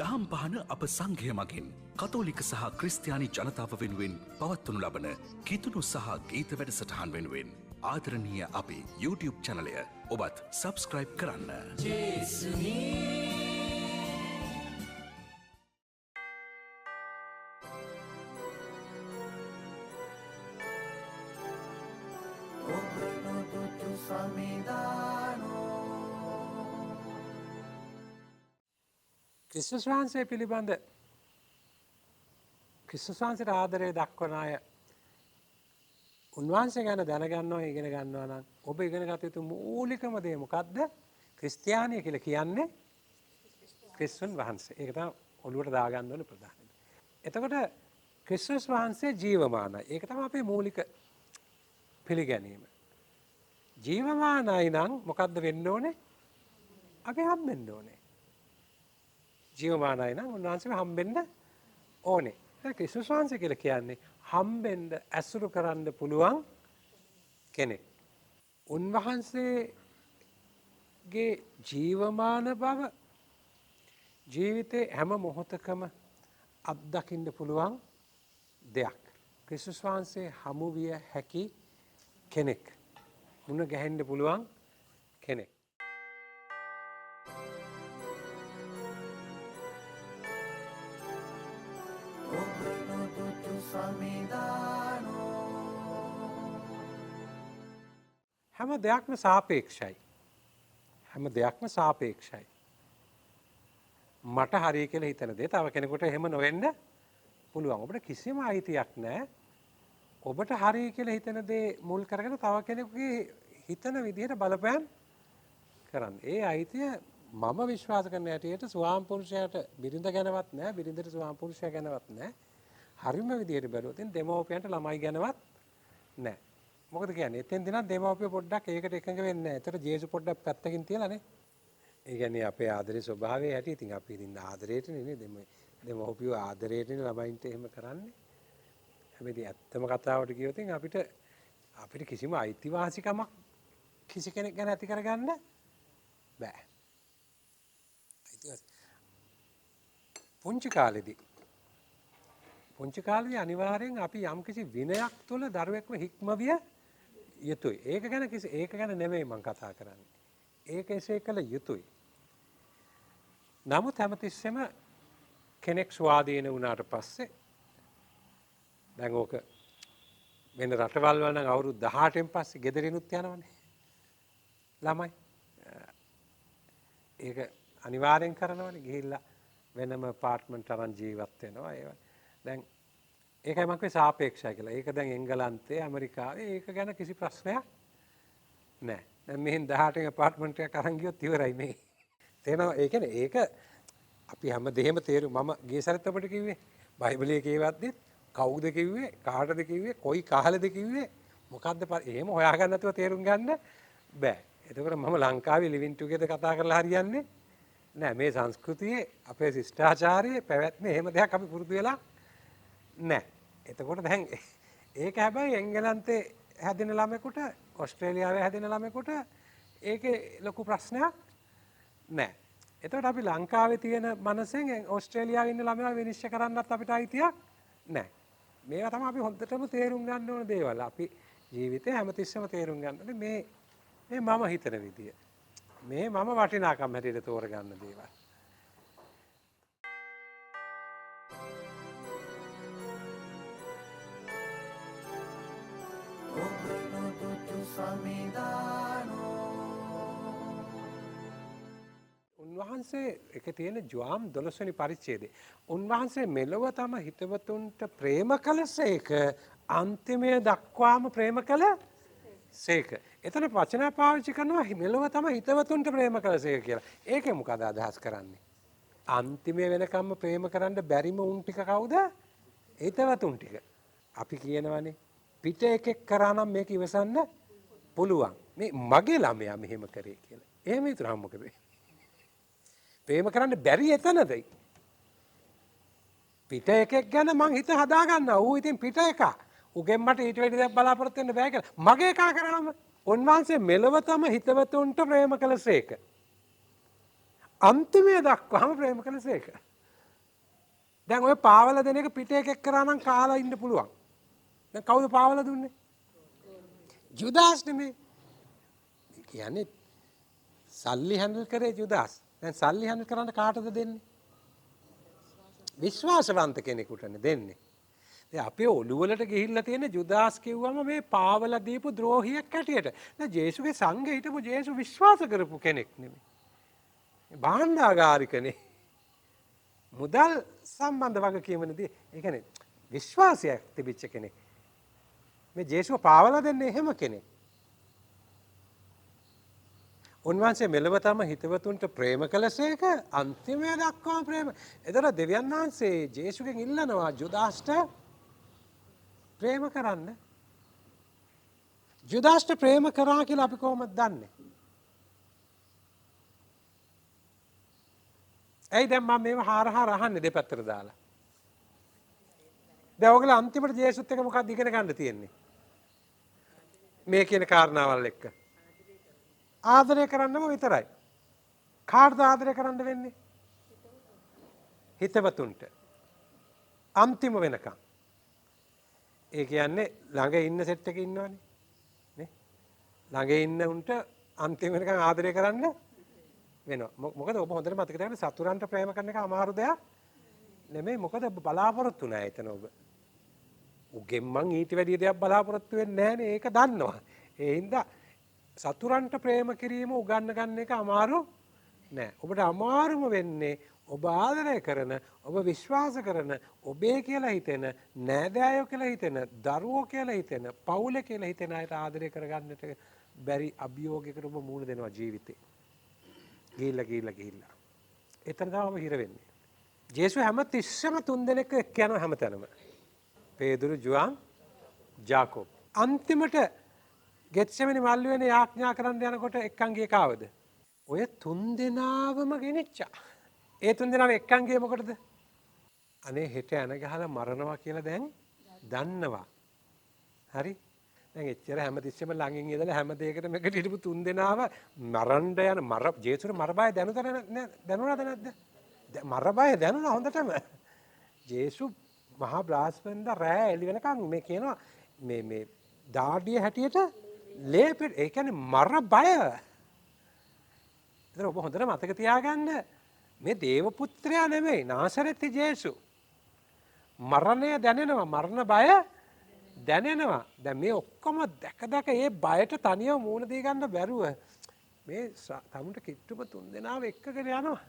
දහම් පහන අප සංඝය මගින් කතෝලික සහ ක්‍රිස්තියානි ජනතාව වෙනුවෙන් පවත්වනු ලබන කිතුුණු සහ ගීත වැඩසටහන් වෙනුවෙන් ආදරණීය අපේ YouTube චැනලය ඔබත් සබස්ක්‍රයිබ් කරන්න. ක්‍රිස්තුස් වහන්සේ පිළිබඳ ක්‍රිස්තුස් වහන්සේට ආදරය දක්වන අය උන්වහන්සේ ගැන දැනගන්නවා ඉගෙන ගන්නවා නම් ඔබ ඉගෙන ගත යුතු මූලිකම දේ මොකද්ද? ක්‍රිස්තියානිය කියලා කියන්නේ ක්‍රිස්තුන් වහන්සේ. ඒක තමයි ඔළුවට දාගන්න ඕනේ ප්‍රධානම. එතකොට ක්‍රිස්තුස් වහන්සේ ජීවමානයි. ඒක තමයි අපේ මූලික පිළිගැනීම. ජීවමානයි නම් මොකද්ද වෙන්න ඕනේ? අපි හම්බෙන්න ඕනේ. ජීවමානයි නම් උන්වහන්සේ හම්බෙන්න ඕනේ. ක්‍රිස්තුස් වහන්සේ කියලා කියන්නේ හම්බෙන්න ඇසුරු කරන්න පුළුවන් කෙනෙක්. උන්වහන්සේගේ ජීවමාන බව ජීවිතේ හැම මොහොතකම අත්දකින්න පුළුවන් දෙයක්. ක්‍රිස්තුස් වහන්සේ හමු විය හැකි කෙනෙක්. මුණ ගැහෙන්න පුළුවන් කෙනෙක්. හැම දෙයක්ම සාපේක්ෂයි. හැම දෙයක්ම සාපේක්ෂයි. මට හරි කියලා හිතන දේ තව කෙනෙකුට එහෙම නොවෙන්න පුළුවන්. ඔබට කිසිම අයිතියක් නැහැ. ඔබට හරි කියලා හිතන දේ මුල් කරගෙන තව කෙනෙකුගේ හිතන විදිහට බලපෑම් කරන්න. ඒ අයිතිය මම විශ්වාස කරන හැටියට ස්වාම පුරුෂයාට බිරිඳ ගැනවත් නැහැ, බිරිඳට ස්වාම පුරුෂයා ගැනවත් නැහැ. හරිම විදිහට බැලුවොත් දෙමව්පියන්ට ළමයි ගැනවත් නැහැ. මොකද කියන්නේ එතෙන් දිනක් දෙමව්පිය පොඩ්ඩක් ඒකට එකඟ වෙන්නේ නැහැ. ඒතර ජේසු පොඩ්ඩක් පැත්තකින් තියලානේ. ඒ කියන්නේ අපේ ආදරේ ස්වභාවය හැටි ඉතින් අපි ඉතින් ආදරේටනේ නේද දෙමව්පියෝ ආදරේටනේ ළමයින්ට එහෙම කරන්නේ. හැබැයි ඇත්තම කතාවට කියොත් අපිට කිසිම අයිතිවාසිකමක් කිසි කෙනෙක් ගැන ඇති කරගන්න බෑ. පුංචි කාලේදී අනිවාර්යෙන් අපි යම්කිසි විනයක් තුළ දරුවෙක්ව හික්මවිය යුතුයි. ඒක ගැන නෙමෙයි මම කතා කරන්නේ. ඒක එසේ කළ යුතුයි. නමුත් හැමතිස්සෙම කෙනෙක් ස්වාධීන වුණාට පස්සේ දැන් ඕක වෙන රටවල් වල නම් අවුරුදු 18න් පස්සේ ගෙදරිනුත් යනවනේ. ළමයි. ඒක අනිවාර්යෙන් කරනවනේ ගිහිල්ලා වෙනම අපාර්ට්මන්ට් අරන් ජීවත් වෙනවා ඒවා. දැන් ඒකයි මම කිව්වේ සාපේක්ෂයි කියලා. ඒක දැන් එංගලන්තේ ඇමරිකාවේ ඒක ගැන කිසි ප්‍රශ්නයක් නැහැ. දැන් මෙහෙන් 18 අපාර්ට්මන්ට් එකක් අරන් ගියොත් ඉවරයි මේ. තේනවා ඒ කියන්නේ ඒක අපි හැම දෙහෙම මම ගිය සැරේත් අපිට කිව්වේ බයිබලයේ කියවද්දිත් කවුද කිව්වේ කාටද කිව්වේ කොයි කාලෙද කිව්වේ මොකද්ද එහෙම හොයාගන්න නැතුව තේරුම් ගන්න බෑ. එතකොට මම ලංකාවේ ලිවිං ටුගෙදර් කතා කරලා හරියන්නේ නෑ. මේ සංස්කෘතියේ අපේ ශිෂ්ටාචාරයේ පැවැත්ම එහෙම දෙයක් අපි පුරුදු වෙලා නෑ. එතකොට දැන් ඒක හැබැයි එංගලන්තේ හැදෙන ළමයෙකුට ඕස්ට්‍රේලියාවේ හැදෙන ළමයෙකුට ඒකේ ලොකු ප්‍රශ්නයක් නෑ. එතකොට අපි ලංකාවේ තියෙන මනසෙන් ඕස්ට්‍රේලියාවේ ඉන්න ළමයා විනිශ්චය කරන්නත් අපිට අයිතියක් නෑ. මේවා තමයි අපි හොඳටම තේරුම් ගන්න ඕන දේවල්. අපි ජීවිතේ හැමතිස්සෙම තේරුම් ගන්න ඕනේ මේ මම හිතන විදිය. මේ මම වටිනාකම් හැටියට තෝරගන්න දේවල්. උන්වහන්සේ එක තියෙන ජෝම් 12 වෙනි පරිච්ඡේදයේ උන්වහන්සේ මෙලොව තම හිතවතුන්ට ප්‍රේම කළසේක අන්තිමය දක්වාම ප්‍රේම කළසේක. එතන වචන පාවිච්චි කරනවා මෙලොව තම හිතවතුන්ට ප්‍රේම කළසේක කියලා. ඒකේ මොකද අදහස් කරන්නේ? අන්තිමය වෙනකම්ම ප්‍රේම කරන්න බැරිම උන් ටික කවුද? හිතවතුන් ටික. අපි කියනවානේ පිට එකෙක් කරා නම් මේක ඉවසන්න පුළුවන්. මේ මගේ ළමයා මෙහෙම කරේ කියලා. එහෙම හිතුනම මොකද? ප්‍රේම කරන්න බැරි එතනද? පිට එකෙක් ගැන මං හිත හදා ගන්නවා. ඌ ඉතින් පිට එක. උගෙන් මට ඊට වැඩි දෙයක් බලාපොරොත්තු වෙන්න බෑ කියලා. මගේ එකා කරාම උන්වහන්සේ මෙලව තම හිතවතුන්ට ප්‍රේම කළසේක. අන්තිමය දක්වාම ප්‍රේම කළසේක. දැන් ඔය පාවල දෙන එක පිට එකක් කරා නම් කාලා ඉන්න පුළුවන්. දැන් කවුද පාවල දුන්නේ? ජුදාස් නෙමෙයි. කියන්නේ සල්ලි හැන්ඩල් කරේ ජුදාස්. දැන් සල්ලි හැන්ඩල් කරන්න කාටද දෙන්නේ? විශ්වාසවන්ත කෙනෙකුටනේ දෙන්නේ. දැන් අපේ ඔළුවලට ගිහිල්ලා තියෙන ජුදාස් කිව්වම මේ පාවල දීපු ද්‍රෝහියෙක් හැටියට. දැන් ජේසුගේ සංඝේ හිටපු ජේසු විශ්වාස කරපු කෙනෙක් නෙමෙයි. භාණ්ඩාගාරිකනේ. මුදල් සම්බන්ධ වගකීමනදී ඒ කියන්නේ විශ්වාසයක් තිබිච්ච කෙනෙක්. මේ ජේසුව පාවලා දෙන්නේ එහෙම කෙනෙක්. උන්වහන්සේ මෙලව තම හිතවතුන්ට ප්‍රේම කළසේක අන්තිමය දක්වා ප්‍රේම. එතකොට දෙවියන් වහන්සේ ජේසුගෙන් ඉල්ලනවා ජුදාස්ට ප්‍රේම කරන්න. ජුදාස්ට ප්‍රේම කරා කියලා අපි කොහොමද දන්නේ? ඇයි දැන් මම මේව හාර අහන්නේ දෙපැත්තට දාලා? දැන් ඔයගොල්ලෝ අන්තිමට ජේසුත් එක්ක මොකක්ද ඉගෙන ගන්න තියෙන්නේ? මේ කියන කාරණාවල් එක්ක. ආදරය කරන්නම විතරයි. කාටද ආදරය කරන්න වෙන්නේ? හිතවතුන්ට. අන්තිම වෙනකම්. ඒ කියන්නේ ළඟ ඉන්න සෙට් එකේ ඉන්නවනේ. නේ? ළඟ ඉන්න උන්ට අන්තිම වෙනකම් ආදරය කරන්න වෙනවා. මොකද ඔබ හොඳට මතක තියාගන්න සතුරන්ට ප්‍රේම කරන එක අමාරු දෙයක් නෙමෙයි. මොකද බලාපොරොත්තු නැහැ එතන ඔබ. උගෙන් මං ඊට වැඩිය දෙයක් බලාපොරොත්තු වෙන්නේ නැහනේ. ඒක දන්නවා. ඒ හින්දා සතුරන්ට ප්‍රේම කිරීම උගන්න ගන්න එක අමාරු නෑ. ඔබට අමාරුම වෙන්නේ ඔබ ආදරය කරන, ඔබ විශ්වාස කරන, ඔබේ කියලා හිතෙන, නෑදෑයෝ කියලා හිතෙන, දරුවෝ කියලා හිතෙන, පවුල කියලා හිතෙන අයට ආදරය කරගන්නට බැරි අභියෝගයකට ඔබ මුහුණ දෙනවා ජීවිතේ. ගිහිල්ලා. එතන තමයි හිර වෙන්නේ. ජේසුස් හැම තිස්සෙම 3 දෙනෙක් එක්ක යන හැමතැනම. පේදුරු, ජුවන්, ජාකෝබ්. අන්තිමට ගෙත්සෙමනි මල්ලුවේනේ යාඥා කරන්න යනකොට එක්කන්ගේ කාවද? ඔය 3 දෙනාවම ගෙනිච්චා. ඒ 3 දෙනාම එක්කන්ගේ මොකටද? අනේ හෙට ඇන ගහලා මරනවා කියලා දැන් දන්නවා. හරි? දැන් එච්චර හැමතිස්සෙම ළඟින් ඉඳලා හැම දෙයකටම එකට හිටපු 3 දෙනාව මරන්න යන ජේසුස් මරබය දැනුණාද නැද්ද? මරබය දැනුණා හොඳටම. ජේසුස් මහා බ්ලාස්ෆෙන්දා රෑ එළි වෙනකන් මේ කියනවා මේ දාඩිය හැටියට ලේපෙට ඒ කියන්නේ මර බය. ඒතර ඔබ හොඳට මතක තියාගන්න මේ දේව පුත්‍රයා නෙමෙයි නාසරෙත් ජේසු. මරණය දැනෙනවා මරණ බය දැනෙනවා. දැන් මේ ඔක්කොම දැක ඒ බයට තනියම මූණ දී ගන්න බැරුව මේ තමුන්ට කිට්ටුම 3 දෙනාව එක්කගෙන යනවා.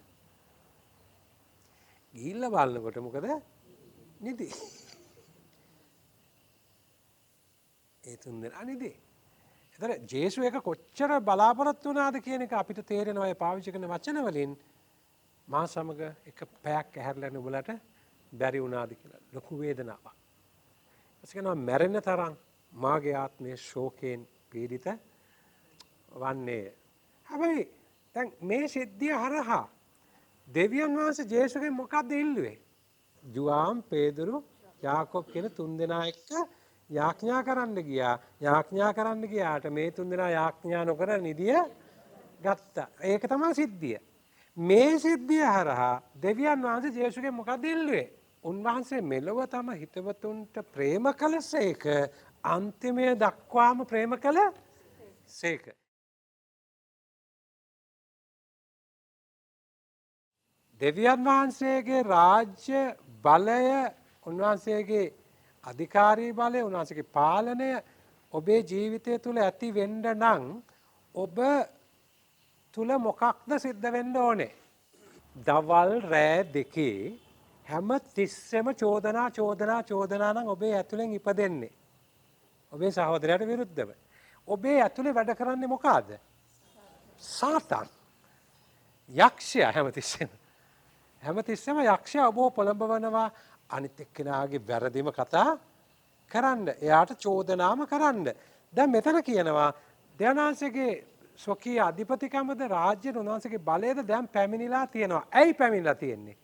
ගිහිල්ලා බලනකොට මොකද? නිදි. ඒ 3 දෙනා නිදි. එතන ජේසු එක කොච්චර බලාපොරොත්තු වුණාද කියන එක අපිට තේරෙනවා ඒ පාවිච්චි කරන වචන වලින්. මා සමග එක පැයක් ඇහැරලා නුඹලට බැරි වුණාද කියලා. ලොකු වේදනාවක්. ඊට කියනවා මැරෙන තරම් මාගේ ආත්මයේ ශෝකයෙන් පීඩිත වන්නේ. හැබැයි දැන් මේ සිද්ධිය හරහා දෙවියන් වහන්සේ ජේසුගෙන් මොකක්ද ඉල්ලුවේ? ජුවාම්, පේදුරු, යාකෝබ් කියන 3 දෙනා එක්ක යාඥා කරන්න ගියා. යාඥා කරන්න ගියාට මේ 3 දෙනා යාඥා නොකර නිදිය ගත්තා. ඒක තමයි සිද්ධිය. මේ සිද්ධිය හරහා දෙවියන් වහන්සේ ජේසුගෙන් මොකක්ද ඉල්ලුවේ? උන්වහන්සේ මෙලොව තම හිතවතුන්ට ප්‍රේම කළසේක අන්තිමය දක්වාම ප්‍රේම කළසේක. දෙවියන් වහන්සේගේ රාජ්‍ය බලය, උන්වහන්සේගේ අධිකාරී බලය, උන්වහන්සේගේ පාලනය ඔබේ ජීවිතය තුළ ඇති වෙන්න නම් ඔබ තුළ මොකක්ද සිද්ධ වෙන්න ඕනේ? දවල් රෑ දෙකේ හැම තිස්සෙම චෝදනා නම් ඔබේ ඇතුලෙන් ඉපදෙන්නේ. ඔබේ සහෝදරයට විරුද්ධව. ඔබේ ඇතුලේ වැඩ කරන්නේ මොකද්ද? සාතන්. යක්ෂයා හැමතිස්සෙම යක්ෂයා ඔබව පොළඹවනවා අනිත් එක්කෙනාගේ වැරදිම කතා කරන්න. එයාට චෝදනාම කරන්න. දැන් මෙතන කියනවා දෙවනාංශගේ ස්වකීය අධිපතිකමද රාජ්‍ය උන්වහන්සේගේ බලයද දැන් පැමිණිලා තියෙනවා. ඇයි පැමිණිලා තියෙන්නේ?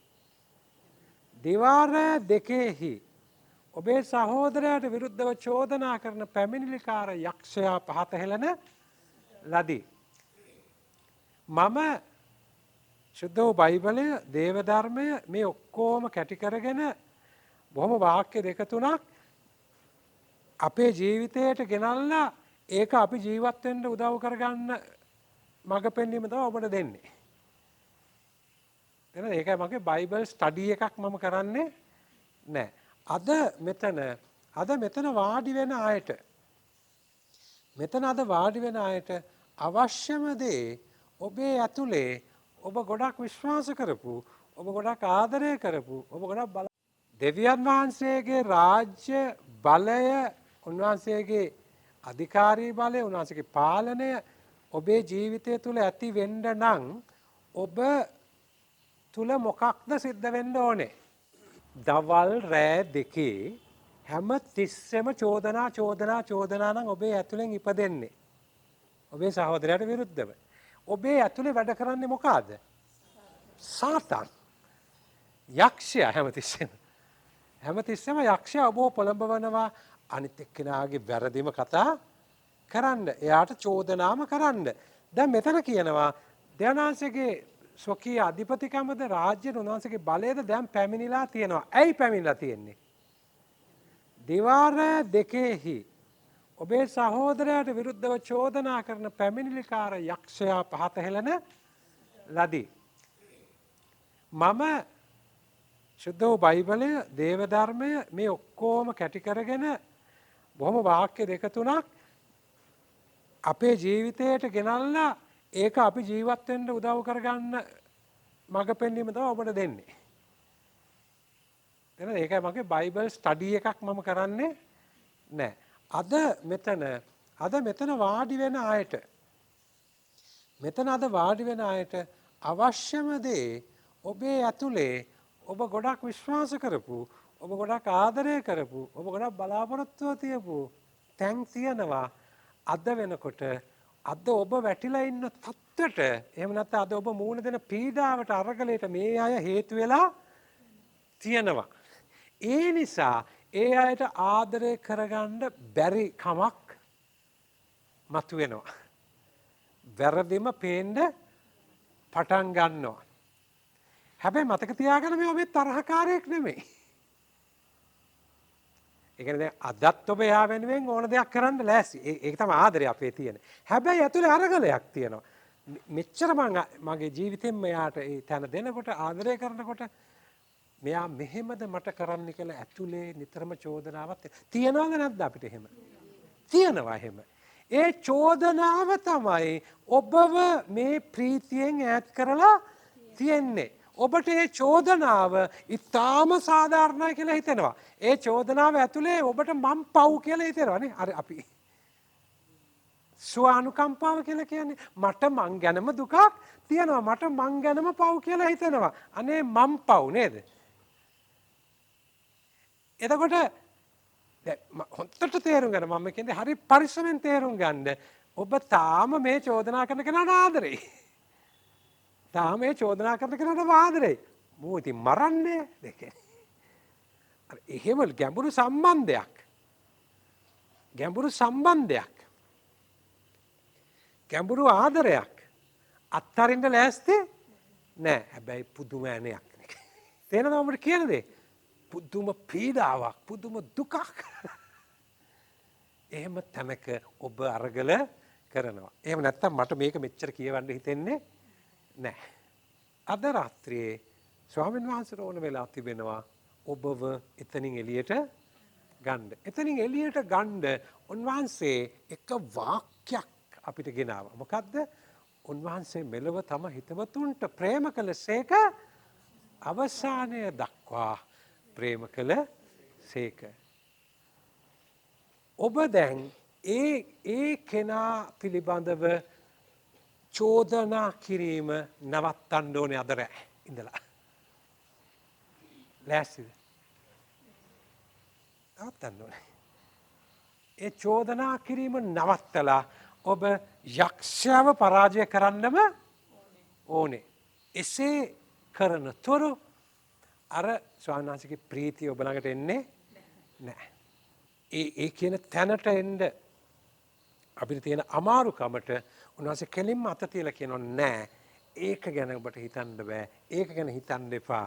දිවාර දෙකෙහි ඔබේ සහෝදරයාට විරුද්ධව චෝදනා කරන පැමිණිලිකාර යක්ෂයා පහත හෙළන ලදී. මම ශුද්ධ වූ බයිබලය, දේව ධර්මය මේ ඔක්කොම කැටි කරගෙන බොහොම වාක්‍ය දෙක තුනක් අපේ ජීවිතයට ගෙනල්ලා ඒක අපි ජීවත් වෙන්න උදව් කරගන්න මඟ පෙන්වීම තමයි ඔබට දෙන්නේ. එහෙනම් ඒකයි මගේ බයිබල් ස්ටඩි එකක් මම කරන්නේ නැහැ. අද මෙතන වාඩි වෙන අයට අවශ්‍යම දේ ඔබේ ඇතුලේ ඔබ ගොඩක් විශ්වාස කරපු, ඔබ ගොඩක් ආදරය කරපු, ඔබ ගොඩක් දෙවියන් වහන්සේගේ රාජ්‍ය බලය, උන්වහන්සේගේ අධිකාරී බලය, උන්වහන්සේගේ පාලනය ඔබේ ජීවිතය තුළ ඇති වෙන්න නම් ඔබ තුළ මොකක්ද සිද්ධ වෙන්න ඕනේ? දවල් රෑ දෙකේ හැම තිස්සෙම චෝදනා නම් ඔබේ ඇතුලෙන් ඉපදෙන්නේ. ඔබේ සහෝදරයට විරුද්ධව. ඔබේ ඇතුලේ වැඩ කරන්නේ මොකද්ද? සාතන්. යක්ෂයා හැමතිස්සෙම යක්ෂයා ඔබව පොළඹවනවා අනිත් එක්කෙනාගේ වැරදිම කතා කරන්න. එයාට චෝදනාම කරන්න. දැන් මෙතන කියනවා දෙවනාංශගේ ස්වකීය අධිපතිකමද රාජ්‍යද උන්වහන්සේගේ බලයද දැන් පැමිණිලා තියෙනවා. ඇයි පැමිණිලා තියෙන්නේ? දිවාර දෙකෙහි ඔබේ සහෝදරයාට විරුද්ධව චෝදනා කරන පැමිණිලිකාර යක්ෂයා පහත හෙළන ලදී. මම ශුද්ධ වූ බයිබලය, දේව ධර්මය මේ ඔක්කොම කැටි කරගෙන බොහොම වාක්‍ය දෙක තුනක් අපේ ජීවිතයට ගෙනල්ලා ඒක අපි ජීවත් වෙන්න උදව් කරගන්න මඟ පෙන්වීම තමයි ඔබට දෙන්නේ. එහෙනම් ඒකයි මගේ බයිබල් ස්ටඩි එකක් මම කරන්නේ නැහැ. අද මෙතන වාඩි වෙන අයට අවශ්‍යම දේ ඔබේ ඇතුලේ ඔබ ගොඩක් විශ්වාස කරපු, ඔබ ගොඩක් ආදරය කරපු, ඔබ ගොඩක් බලාපොරොත්තුව තියපු තැන් තියෙනවා. අද වෙනකොට අද ඔබ වැටිලා ඉන්න තත්ත්වයට, එහෙම නැත්නම් අද ඔබ මූණ දෙන පීඩාවට, අරගලයට මේ අය හේතු වෙලා තියෙනවා. ඒ නිසා ඒ අයට ආදරය කරගන්න බැරි කමක් මතුවෙනවා. වැරදිම පේන්න පටන් ගන්නවා. හැබැයි මතක තියාගන්න මේ ඔබේ තරහකාරයෙක් නෙමෙයි. ඒ කියන්නේ දැන් අදත් ඔබ එහා වෙනුවෙන් ඕන දෙයක් කරන්න ලෑස්ති. ඒක තමයි ආදරය අපේ තියෙන. හැබැයි ඇතුලේ අරගලයක් තියෙනවා. මෙච්චර මගේ ජීවිතෙන් මෙයාට ඒ තැන දෙනකොට, ආදරය කරනකොට මෙයා මෙහෙමද මට කරන්න කියලා ඇතුලේ නිතරම චෝදනාවක් තියෙනවද නැද්ද අපිට එහෙම? තියෙනවා එහෙම. ඒ චෝදනාව තමයි ඔබව මේ ප්‍රීතියෙන් ඈත් කරලා තියෙන්නේ. ඔබට ඒ චෝදනාව ඉතාම සාධාරණයි කියලා හිතෙනවා. ඒ චෝදනාව ඇතුලේ ඔබට මම් පව් කියලා හිතෙනවා නේ. අර අපි ස්වානුකම්පාව කියලා කියන්නේ මට මං ගැනම දුකක් තියෙනවා. මට මං ගැනම පව් කියලා හිතෙනවා. අනේ මම් පව් නේද? එතකොට හොන්දට තේරුම් ගන්න මම කියන්නේ හරි පරිස්සමෙන් තේරුම් ගන්න. ඔබ තාම මේ චෝදනා කරන කෙනාට ආදරේ. තාම මේ චෝදනා කරන කෙනාට ආදරේ. මෝ ඉතින් මරන්නේ දෙකේ. අර එහෙම ගැඹුරු සම්බන්ධයක්. ගැඹුරු ආදරයක් අත්තරින්න ලෑස්ති නෑ. හැබැයි පුදුම ඇණයක්. තේනවද මම කියන දේ? පුදුම පීඩාවක්, පුදුම දුකක්. එහෙම තැනක ඔබ අරගල කරනවා. එහෙම නැත්තම් මට මේක මෙච්චර කියවන්න හිතෙන්නේ නැහැ. අද රාත්‍රියේ ස්වාමීන් වහන්සේට ඕන වෙලා තිබෙනවා ඔබව එතනින් එළියට ගන්න. එතනින් එළියට ගන්න උන්වහන්සේ එක වාක්‍යයක් අපිට ගෙනාවා. මොකද්ද? උන්වහන්සේ මෙලව තම හිතවතුන්ට ප්‍රේම කළසේක අවසානය දක්වා ප්‍රේම කළ සේක. ඔබ දැන් ඒ කෙනා පිළිබඳව චෝදනා කිරීම නවත්තන්න ඕනේ අද රෑ ඉඳලා. ලෑස්තිද? නවත්තන්න ඕනේ. ඒ චෝදනා කිරීම නවත්තලා ඔබ යක්ෂයව පරාජය කරන්නම ඕනේ. එසේ කරන තුරු අර ස්වාමීන් වහන්සේගේ ප්‍රීතිය ඔබ ළඟට එන්නේ නැහැ. ඒ කියන තැනට එන්න අපිට තියෙන අමාරුකමට උන්වහන්සේ කෙලින්ම අත තියලා කියනවා නෑ. ඒක ගැන ඔබට හිතන්න බෑ. ඒක ගැන හිතන්න එපා.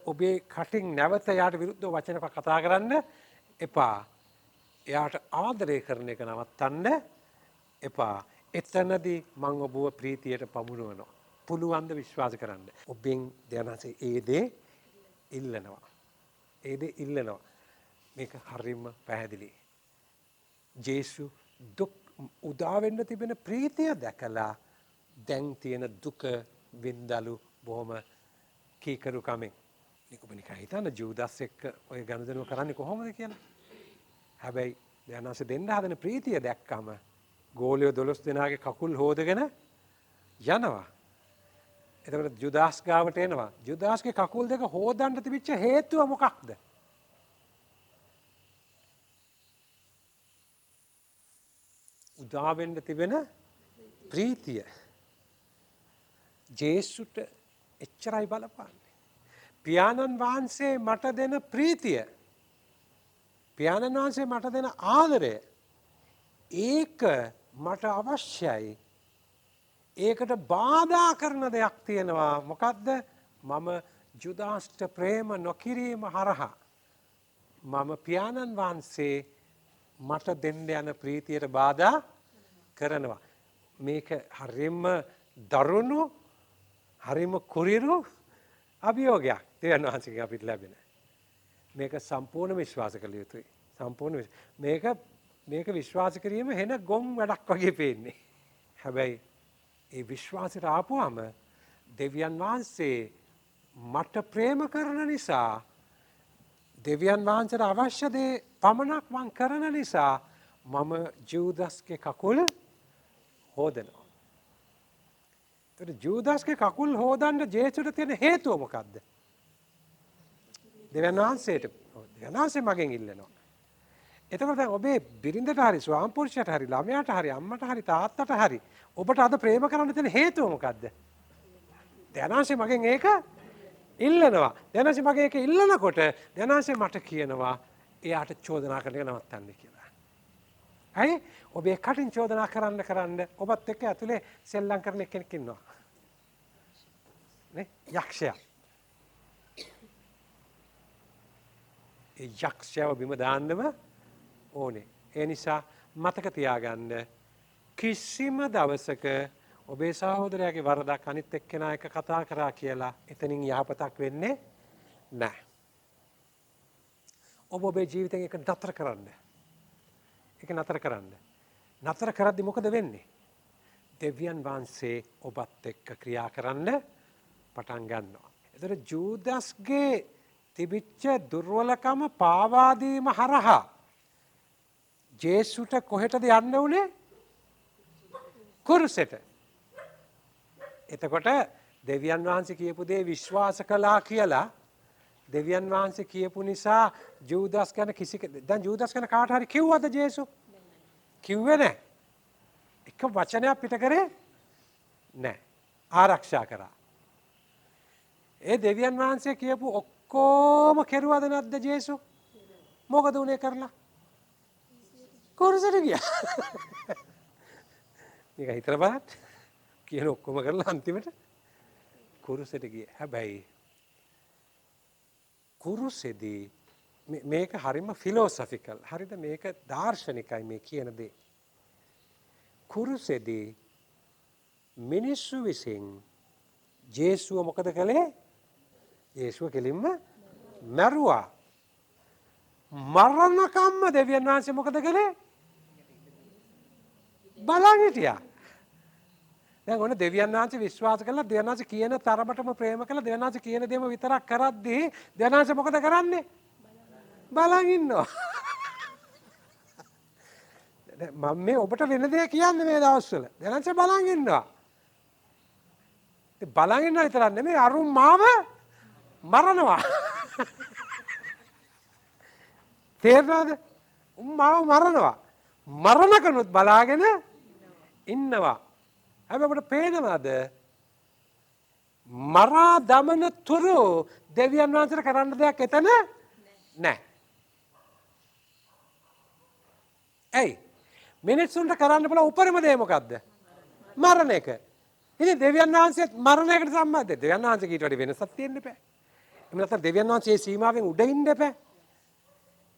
ඔබේ කටින් නැවත එයාට විරුද්ධව වචන කතා කරන්න එපා. එයාට ආදරය කරන එක නවත්තන්න එපා. එතනදී මං ඔබව ප්‍රීතියට පමුණුවනවා. පුළුවන් ද විශ්වාස කරන්න. ඔබෙන් දැනසේ ඒ දේ ඉල්ලනවා. ඒ දේ ඉල්ලනවා. මේක හරියම පැහැදිලි. ජේසු දුක් උදා වෙන්න තිබෙන ප්‍රීතිය දැකලා දැන් තියෙන දුක වින්දලු බොහොම කීකරුකමෙන්. ඔබ නිකන් හිතන්න ජූදස් එක්ක ඔය ගනුදෙනුව කරන්නේ කොහොමද කියලා. හැබැයි දැනස දෙන්න හදන ප්‍රීතිය දැක්කම ගෝලියෝ 12 දෙනාගේ කකුල් හොදගෙන යනවා. එතකොට ජුදාස් ගාවට එනවා. ජුදාස්ගේ කකුල් දෙක හොදන්න තිබිච්ච හේතුව මොකක්ද? උදා වෙන්න තිබෙන ප්‍රීතිය. ජේසුට එච්චරයි බලපාන්නේ. පියාණන් වහන්සේ මට දෙන ප්‍රීතිය. පියාණන් වහන්සේ මට දෙන ආදරය. ඒක මට අවශ්‍යයි. ඒකට බාධා කරන දෙයක් තියෙනවා. මොකද්ද? මම ජුදාස්ට ප්‍රේම නොකිරීම හරහා මම පියාණන් වහන්සේ මට දෙන්න යන ප්‍රීතියට බාධා කරනවා. මේක හරියම දරුණු හරිම කුරිරු අභියෝගයක් දෙවියන් වහන්සේගෙන් අපිට ලැබෙන. මේක සම්පූර්ණ විශ්වාස කළ යුතුයි. සම්පූර්ණ මේක විශ්වාස කිරීම වෙන ගොම් වැඩක් වගේ පේන්නේ. හැබැයි ඒ විශ්වාසයට ආපුවම දෙවියන් වහන්සේ මට ප්‍රේම කරන නිසා දෙවියන් වහන්සේට අවශ්‍ය දේ පමණක් මං කරන නිසා මම ජූදස්ගේ කකුල් හොදනවා. ජූදස්ගේ කකුල් හොදන්න ජේසුට තියෙන හේතුව මොකද්ද? දෙවියන් වහන්සේ මගෙන් ඉල්ලනවා. එතකොට දැන් ඔබේ බිරිඳට හරි ස්වාමිපුරුෂයාට හරි ළමයාට හරි අම්මට හරි තාත්තට හරි ඔබට අද ප්‍රේම කරන්න තියෙන හේතුව මොකද්ද? දෙවියන් මගෙන් ඒක ඉල්ලනවා. දෙවියන් මගෙන් ඒක ඉල්ලනකොට දෙවියන් මට කියනවා එයාට චෝදනා කරන එක නවත්තන්න කියලා. ඇයි? ඔබේ කටින් චෝදනා කරන්න ඔබත් එක්ක ඇතුලේ සෙල්ලම් කරන කෙනෙක් ඉන්නවා. නේ? යක්ෂයා. ඒ යක්ෂයව බිම දාන්නම ඕනේ. ඒ නිසා මතක තියාගන්න කිසිම දවසක ඔබේ සහෝදරයාගේ වරදක් අනිත් එක්කෙනා එක කතා කරා කියලා එතනින් යහපතක් වෙන්නේ නැහැ. ඔබේ ජීවිතයෙන් ඒක නතර කරන්න. ඒක නතර කරන්න. නතර කරද්දි මොකද වෙන්නේ? දෙවියන් වහන්සේ ඔබත් එක්ක ක්‍රියා කරන්න පටන් ගන්නවා. ඒතර ජූදස්ගේ තිබිච්ච දුර්වලකම පාවා දීම හරහා ජේසුට කොහෙටද යන්න උනේ? කුරුසෙට. එතකොට දෙවියන් වහන්සේ කියපු දේ විශ්වාස කළා කියලා දෙවියන් වහන්සේ කියපු නිසා ජූදස් ගැන දැන් ජූදස් ගැන කාට හරි කිව්වද ජේසු? කිව්වේ නැහැ. එක වචනයක් පිට කරේ නැහැ. ආරක්ෂා කරා. ඒ දෙවියන් වහන්සේ කියපු ඔක්කොම කෙරුවද නැද්ද ජේසු? මොකද උනේ කරලා? කුරුසෙට ගියා. මේක හිතලා බලන්න. කියන ඔක්කොම කරලා අන්තිමට කුරුසෙට ගියා. හැබැයි කුරුසෙදී මේක හරිම ෆිලොසොෆිකල්. හරිද? මේක දාර්ශනිකයි මේ කියන දේ. කුරුසෙදී මිනිස්සු විසින් ජේසුව මොකද කළේ? ජේසුව කෙලින්ම මැරුවා. මරණකම්ම දෙවියන් වහන්සේ මොකද කළේ? බලන් හිටියා. දැන් ඔන්න දෙවියන් වහන්සේ විශ්වාස කළා දෙවියන් වහන්සේ කියන තරමටම ප්‍රේම කළා දෙවියන් වහන්සේ කියන දේම විතරක් කරද්දී දෙවියන් වහන්සේ මොකද කරන්නේ? බලන් ඉන්නවා. මම මේ ඔබට වෙන දේ කියන්නේ මේ දවස්වල. දෙවියන් වහන්සේ බලන් ඉන්නවා. ඒ බලන් ඉන්නවා විතරක් නෙමෙයි අරුන් මාව මරනවා. තේරෙනවද? මාව මරනවා. මරණකනුත් බලාගෙන ඉන්නවා. හැබැයි අපිට පේනවාද මරා දමන තුරු දෙවියන් වහන්සේට කරන්න දෙයක් එතන නැහැ. ඇයි? මිනිස්සුන්ට කරන්න බල උපරිම දේ මොකද්ද? මරණ එක. ඉතින් දෙවියන් වහන්සේත් මරණයකට සම්බන්ධයි. දෙවියන් වහන්සේ ඊට වඩා වෙනසක් තියෙන්න බෑ. එහෙම නැත්නම් දෙවියන් වහන්සේ සීමාවෙන් උඩ ඉන්න බෑ.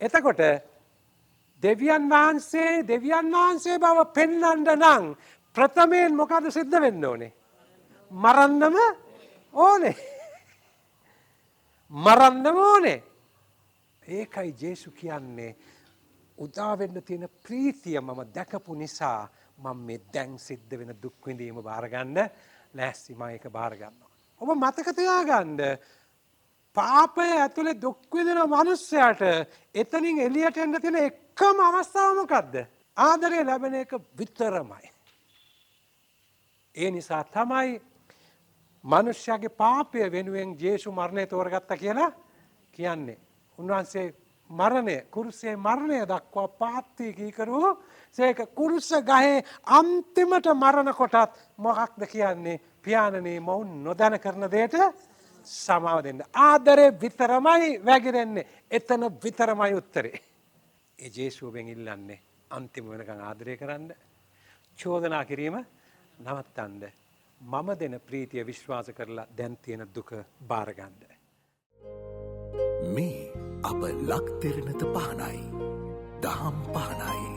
එතකොට දෙවියන් වහන්සේ බව පෙන්වන්න නම් ප්‍රථමයෙන් මොකද සිද්ධ වෙන්න ඕනේ? මරන්නම ඕනේ. මරන්නම ඕනේ. ඒකයි ජේසු කියන්නේ උදා වෙන්න තියෙන ප්‍රීතිය මම දැකපු නිසා මම මේ දැන් සිද්ධ වෙන දුක් විඳීම බාර ගන්න ලෑස්ති මම ඒක බාර ගන්නවා. ඔබ මතක තියාගන්න පාපය ඇතුලේ දුක් විඳින මිනිස්සයාට එතනින් එළියට එන්න තියෙන එකම අවස්ථාව මොකද්ද? ආදරය ලැබෙන එක විතරමයි. ඒ නිසා තමයි මනුෂ්‍යයාගේ පාපය වෙනුවෙන් ජේසු මරණය තෝරගත්තා කියලා කියන්නේ. උන්වහන්සේ මරණය කුරුසයේ මරණය දක්වා පාත්‍රී කීකරු සේක කුරුස ගහේ අන්තිමට මරණ කොටත් මොකක්ද කියන්නේ? පියාණනේ මොවුන් නොදැන කරන දෙයට සමාව දෙන්න. ආදරේ විතරමයි වැగిරෙන්නේ. එතන විතරමයි උත්තරේ. ඒ ජේසුවෙන් ඉල්ලන්නේ අන්තිම වෙනකන් ආදරය කරන්න. චෝදනා කිරීම නවත්තන්න. මම දෙන ප්‍රීතිය විශ්වාස කරලා දැන් තියෙන දුක බාර ගන්න. මේ අප ලක් තෙරණත පහනයි. දහම් පහනයි.